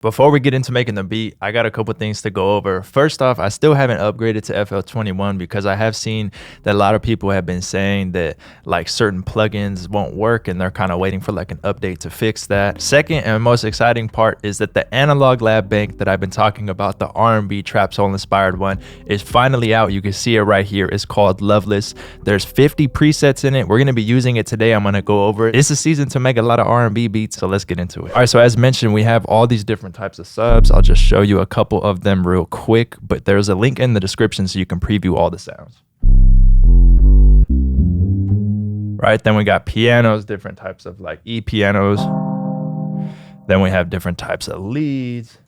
Before we get into making the beat, I got a couple things to go over. First off, I still haven't upgraded to FL21 because I have seen that a lot of people have been saying that like certain plugins won't work and they're kind of waiting for like an update to fix that. Second and most exciting part is that the analog lab bank that I've been talking about, the R&B trap soul inspired one, is finally out. You can see it right here. It's called Loveless. There's 50 presets in it. We're going to be using it today. I'm going to go over it. It's a season to make a lot of R&B beats, so let's get into it. All right, so as mentioned, we have all these different types of subs. I'll just show you a couple of them real quick, but there's a link in the description so you can preview all the sounds. Right, then we got pianos, different types of like E pianos. Then we have different types of leads.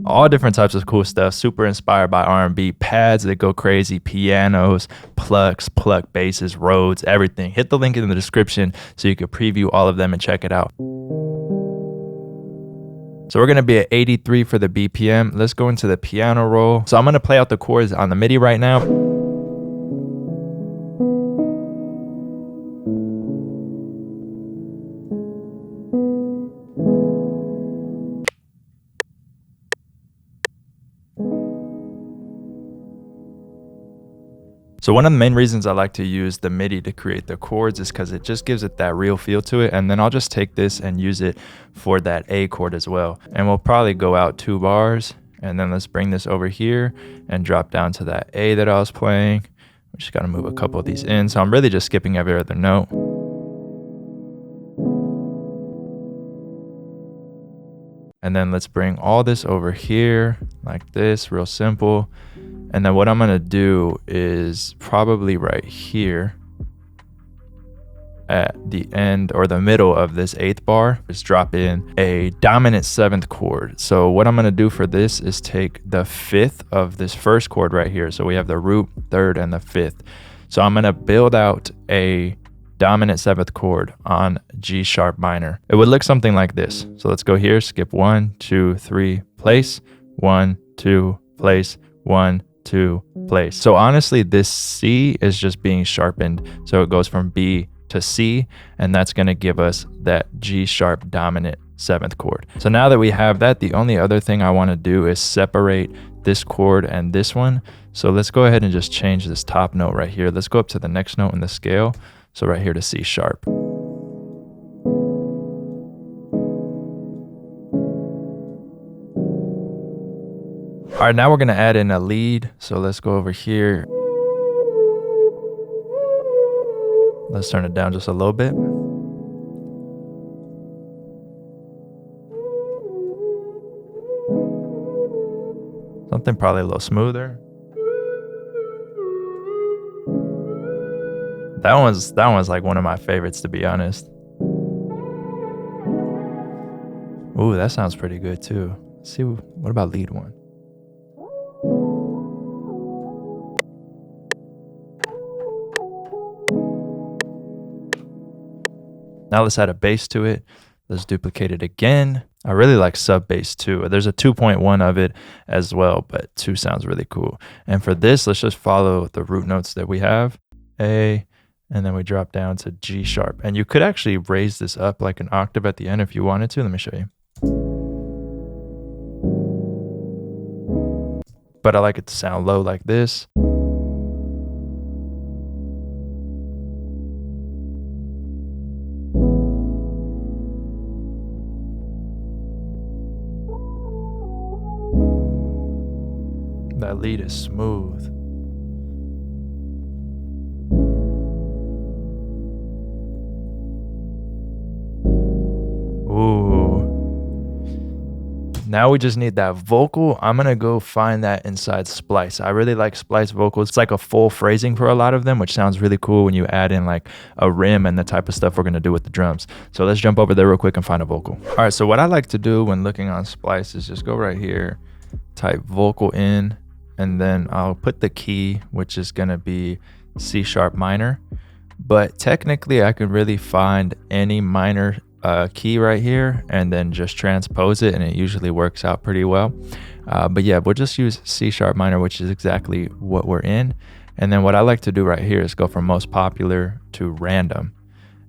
All different types of cool stuff, super inspired by R&B. Pads that go crazy, pianos, plucks, pluck basses, Rhodes, everything. Hit the link in the description so you can preview all of them and check it out. So we're going to be at 83 for the BPM. Let's go into the piano roll. So I'm going to play out the chords on the MIDI right now. So one of the main reasons I like to use the MIDI to create the chords is because it just gives it that real feel to it. And then I'll just take this and use it for that A chord as well. And we'll probably go out 2 bars. And then let's bring this over here and drop down to that A that I was playing. We just got to move a couple of these in. So I'm really just skipping every other note. And then let's bring all this over here like this, real simple. And then what I'm going to do is probably right here at the end or the middle of this 8th bar is drop in a dominant 7th chord. So what I'm going to do for this is take the 5th of this first chord right here. So we have the root, 3rd, and the 5th. So I'm going to build out a dominant 7th chord on G sharp minor. It would look something like this. So let's go here, skip 1, 2, 3, place, 1, 2, place, 1, 2, place. So honestly, this C is just being sharpened. So it goes from B to C, and that's going to give us that G sharp dominant 7th chord. So now that we have that, the only other thing I want to do is separate this chord and this one. So let's go ahead and just change this top note right here. Let's go up to the next note in the scale. So right here to C sharp. All right, now we're going to add in a lead. So let's go over here. Let's turn it down just a little bit. Something probably a little smoother. That one's like one of my favorites, to be honest. Ooh, that sounds pretty good too. Let's see, what about lead 1? Now let's add a bass to it. Let's duplicate it again. I really like sub bass too. There's a 2.1 of it as well, but 2 sounds really cool. And for this, let's just follow the root notes that we have. A, and then we drop down to G sharp. And you could actually raise this up like an octave at the end if you wanted to. Let me show you. But I like it to sound low like this. That lead is smooth. Ooh. Now we just need that vocal. I'm gonna go find that inside Splice. I really like Splice vocals. It's like a full phrasing for a lot of them, which sounds really cool when you add in like a rim and the type of stuff we're gonna do with the drums. So let's jump over there real quick and find a vocal. All right, so what I like to do when looking on Splice is just go right here, type vocal in, and then I'll put the key, which is gonna be C sharp minor. But technically I can really find any minor key right here and then just transpose it, and it usually works out pretty well. But yeah, we'll just use C sharp minor, which is exactly what we're in. And then what I like to do right here is go from most popular to random.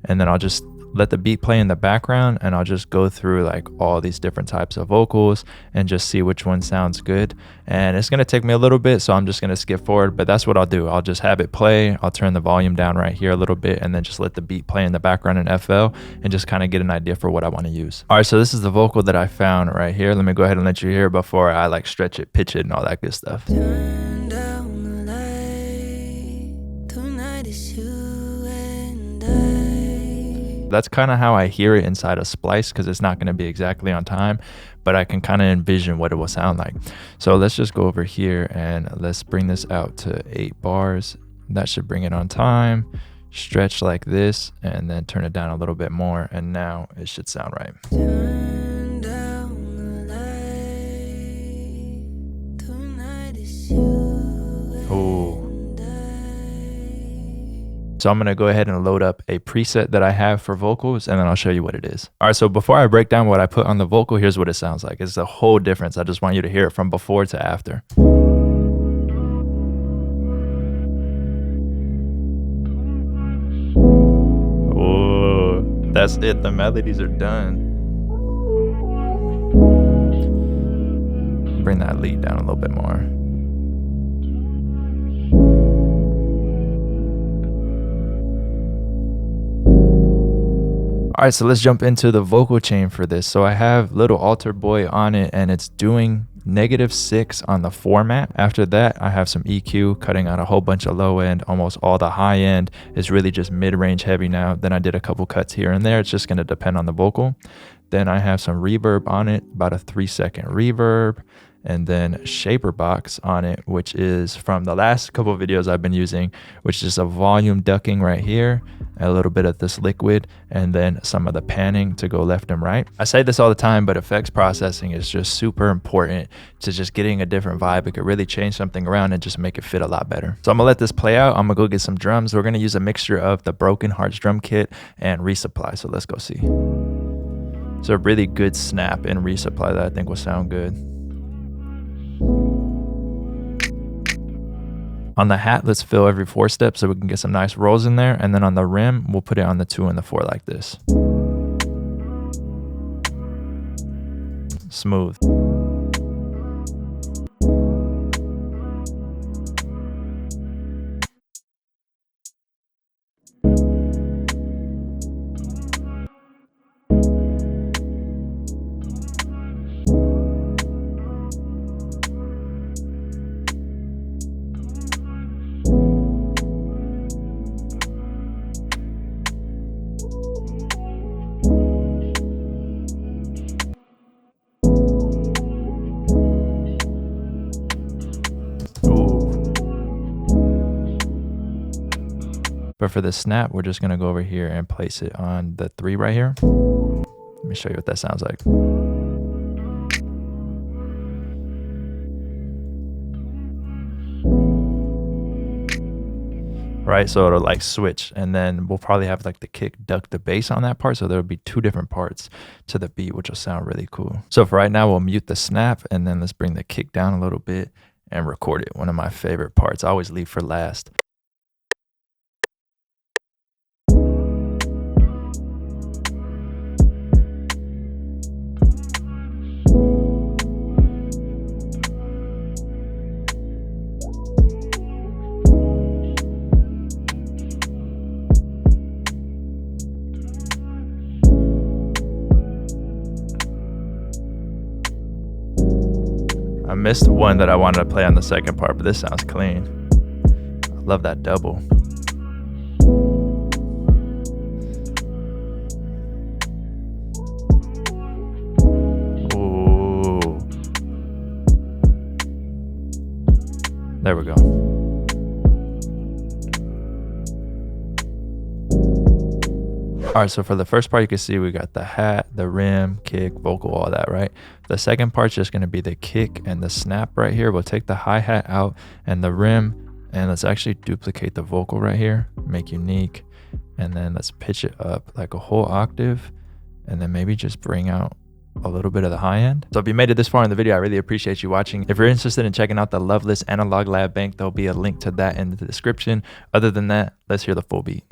And then I'll just let the beat play in the background, and I'll just go through like all these different types of vocals and just see which one sounds good. And it's gonna take me a little bit, so I'm just gonna skip forward, but that's what I'll do. I'll just have it play. I'll turn the volume down right here a little bit, and then just let the beat play in the background in FL and just kind of get an idea for what I want to use. All right, so this is the vocal that I found right here. Let me go ahead and let you hear before I like stretch it, pitch it, and all that good stuff. Turn down the light. Tonight is you and I. That's kind of how I hear it inside a splice, because it's not going to be exactly on time, but I can kind of envision what it will sound like. So let's just go over here and let's bring this out to 8 bars. That should bring it on time. Stretch like this, and then turn it down a little bit more, and now it should sound right. Turn down the light. Tonight is you and I. So I'm gonna go ahead and load up a preset that I have for vocals, and then I'll show you what it is. All right, so before I break down what I put on the vocal, here's what it sounds like. It's a whole difference. I just want you to hear it from before to after. That's it, the melodies are done. Bring that lead down a little bit more. All right, so let's jump into the vocal chain for this. So I have Little Altar Boy on it, and it's doing -6 on the format. After that, I have some EQ, cutting out a whole bunch of low end. Almost all the high end is really just mid-range heavy now. Then I did a couple cuts here and there. It's just going to depend on the vocal. Then I have some reverb on it, about a 3-second reverb, and then shaper box on it, which is from the last couple of videos I've been using, which is a volume ducking right here, a little bit of this liquid, and then some of the panning to go left and right. I say this all the time, but effects processing is just super important to just getting a different vibe. It could really change something around and just make it fit a lot better. So I'm gonna let this play out. I'm gonna go get some drums. We're gonna use a mixture of the Broken Hearts drum kit and resupply. So let's go see. It's a really good snap in resupply that I think will sound good. On the hat, let's fill every 4 steps so we can get some nice rolls in there. And then on the rim, we'll put it on the 2 and the 4 like this. Smooth. But for the snap, we're just gonna go over here and place it on the 3 right here. Let me show you what that sounds like. Right, so it'll like switch, and then we'll probably have like the kick duck the bass on that part, so there'll be 2 different parts to the beat, which will sound really cool. So for right now, we'll mute the snap, and then let's bring the kick down a little bit and record it. One of my favorite parts, I always leave for last. I missed one that I wanted to play on the second part, but this sounds clean. I love that double. Ooh. There we go. All right, so for the first part, you can see we got the hat, the rim, kick, vocal, all that, right? The second part's just gonna be the kick and the snap right here. We'll take the hi-hat out and the rim, and let's actually duplicate the vocal right here, make unique, and then let's pitch it up like a whole octave, and then maybe just bring out a little bit of the high end. So if you made it this far in the video, I really appreciate you watching. If you're interested in checking out the Loveless Analog Lab Bank, there'll be a link to that in the description. Other than that, let's hear the full beat.